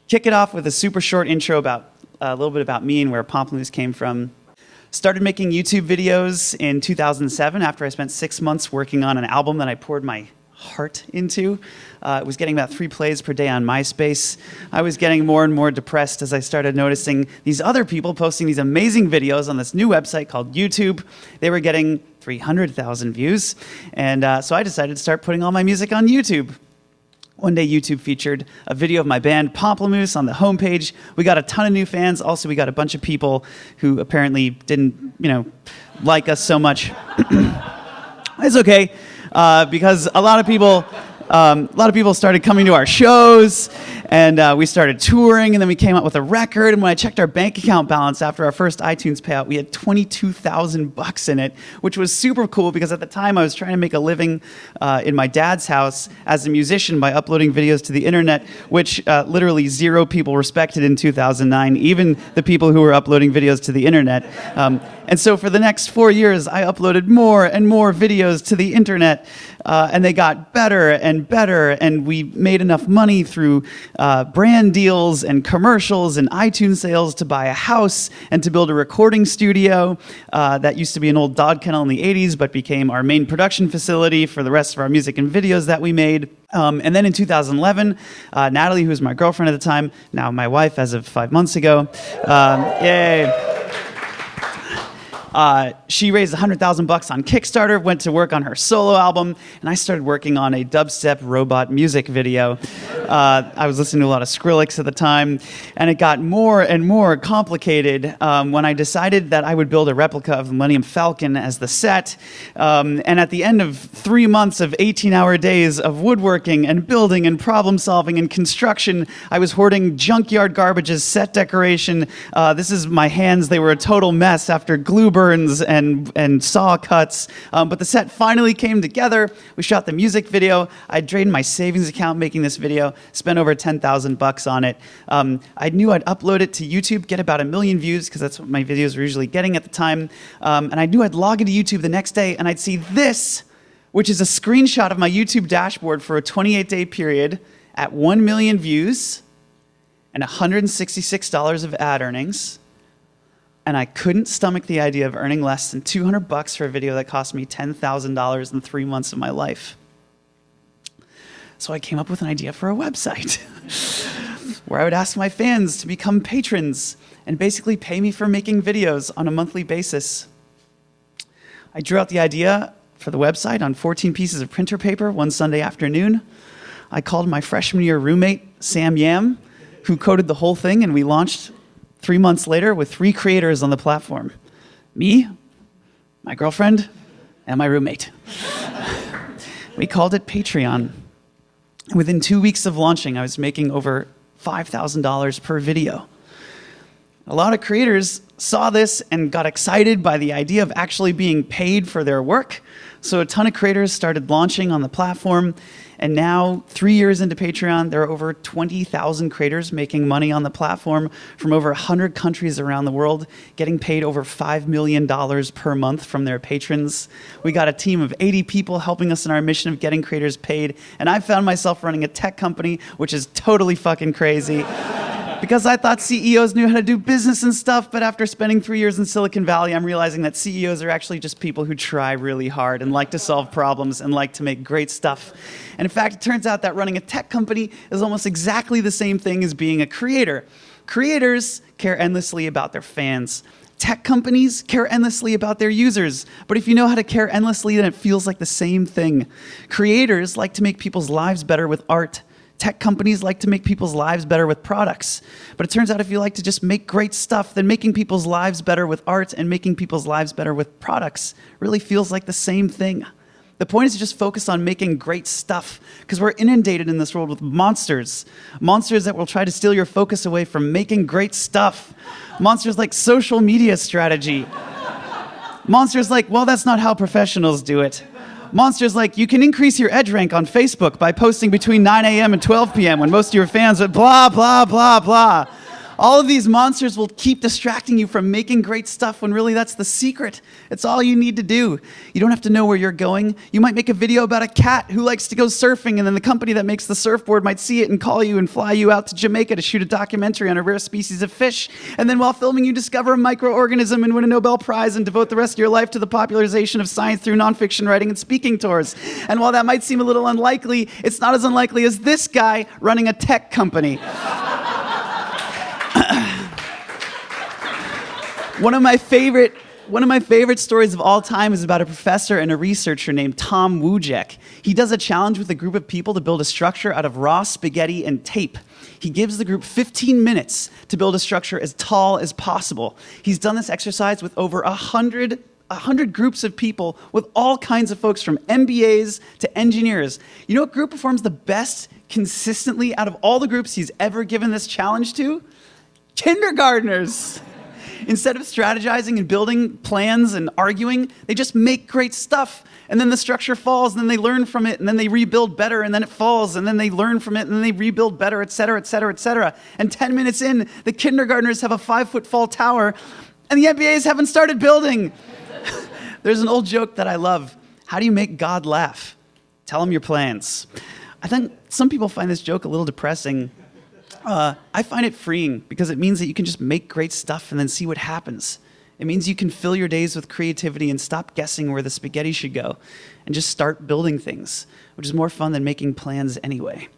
kick it off with a super short intro about a little bit about me and where Pamplemousse came from. Started making YouTube videos in 2007 after I spent 6 months working on an album that I poured my heart into. It was getting about 3 plays per day on MySpace. I was getting more and more depressed as I started noticing these other people posting these amazing videos on this new website called YouTube. They were getting 300,000 views, and so I decided to start putting all my music on YouTube. One day, YouTube featured a video of my band Pamplemousse on the homepage. We got a ton of new fans. Also, we got a bunch of people who apparently didn't, like us so much. It's okay, because a lot of people started coming to our shows, and we started touring, and then we came out with a record. And when I checked our bank account balance after our first iTunes payout, we had $22,000 in it, which was super cool because at the time I was trying to make a living in my dad's house as a musician by uploading videos to the internet, which literally 0 people respected in 2009, even the people who were uploading videos to the internet. And so for the next 4 years, I uploaded more and more videos to the internet, and they got better and better, and we made enough money through brand deals and commercials and iTunes sales to buy a house and to build a recording studio that used to be an old dog kennel in the 80s, but became our main production facility for the rest of our music and videos that we made. And then in 2011, Natalie, who was my girlfriend at the time, now my wife as of 5 months ago, yay! She raised $100,000 on Kickstarter, went to work on her solo album, and I started working on a dubstep robot music video. I was listening to a lot of Skrillex at the time, and it got more and more complicated when I decided that I would build a replica of the Millennium Falcon as the set. And at the end of 3 months of 18-hour days of woodworking and building and problem solving and construction, I was hoarding junkyard garbage as set decoration. This is my hands. They were a total mess after glue burns and saw cuts, but the set finally came together. We shot the music video. I drained my savings account making this video, spent over $10,000 on it. I knew I'd upload it to YouTube, get about 1 million views, because that's what my videos were usually getting at the time. And I knew I'd log into YouTube the next day, and I'd see this, which is a screenshot of my YouTube dashboard for a 28-day period at 1 million views and $166 of ad earnings. And I couldn't stomach the idea of earning less than $200 for a video that cost me $10,000 in 3 months of my life. So I came up with an idea for a website where I would ask my fans to become patrons and basically pay me for making videos on a monthly basis. I drew out the idea for the website on 14 pieces of printer paper one Sunday afternoon. I called my freshman year roommate, Sam Yam, who coded the whole thing, and we launched 3 months later with 3 creators on the platform. Me, my girlfriend, and my roommate. We called it Patreon. Within 2 weeks of launching, I was making over $5,000 per video. A lot of creators saw this and got excited by the idea of actually being paid for their work. So a ton of creators started launching on the platform. And now, 3 years into Patreon, there are over 20,000 creators making money on the platform from over 100 countries around the world, getting paid over $5 million per month from their patrons. We got a team of 80 people helping us in our mission of getting creators paid. And I found myself running a tech company, which is totally fucking crazy. Because I thought CEOs knew how to do business and stuff, but after spending 3 years in Silicon Valley, I'm realizing that CEOs are actually just people who try really hard and like to solve problems and like to make great stuff. And in fact, it turns out that running a tech company is almost exactly the same thing as being a creator. Creators care endlessly about their fans. Tech companies care endlessly about their users. But if you know how to care endlessly, then it feels like the same thing. Creators like to make people's lives better with art. Tech companies like to make people's lives better with products. But it turns out if you like to just make great stuff, then making people's lives better with art and making people's lives better with products really feels like the same thing. The point is to just focus on making great stuff, because we're inundated in this world with monsters. Monsters that will try to steal your focus away from making great stuff. Monsters like social media strategy. Monsters like, well, that's not how professionals do it. Monsters like, you can increase your edge rank on Facebook by posting between 9 a.m. and 12 p.m. when most of your fans are blah, blah, blah, blah. All of these monsters will keep distracting you from making great stuff when really that's the secret. It's all you need to do. You don't have to know where you're going. You might make a video about a cat who likes to go surfing, and then the company that makes the surfboard might see it and call you and fly you out to Jamaica to shoot a documentary on a rare species of fish. And then while filming, you discover a microorganism and win a Nobel Prize and devote the rest of your life to the popularization of science through nonfiction writing and speaking tours. And while that might seem a little unlikely, it's not as unlikely as this guy running a tech company. One of my favorite stories of all time is about a professor and a researcher named Tom Wujek. He does a challenge with a group of people to build a structure out of raw spaghetti and tape. He gives the group 15 minutes to build a structure as tall as possible. He's done this exercise with over 100 groups of people, with all kinds of folks from MBAs to engineers. You know what group performs the best consistently out of all the groups he's ever given this challenge to? Kindergartners. Instead of strategizing and building plans and arguing, they just make great stuff. And then the structure falls, and then they learn from it, and then they rebuild better, and then it falls, and then they learn from it, and then they rebuild better, et cetera, et cetera, et cetera. And 10 minutes in, the kindergartners have a 5-foot tall tower, and the MBAs haven't started building. There's an old joke that I love. How do you make God laugh? Tell him your plans. I think some people find this joke a little depressing. I find it freeing because it means that you can just make great stuff and then see what happens. It means you can fill your days with creativity and stop guessing where the spaghetti should go and just start building things, which is more fun than making plans anyway.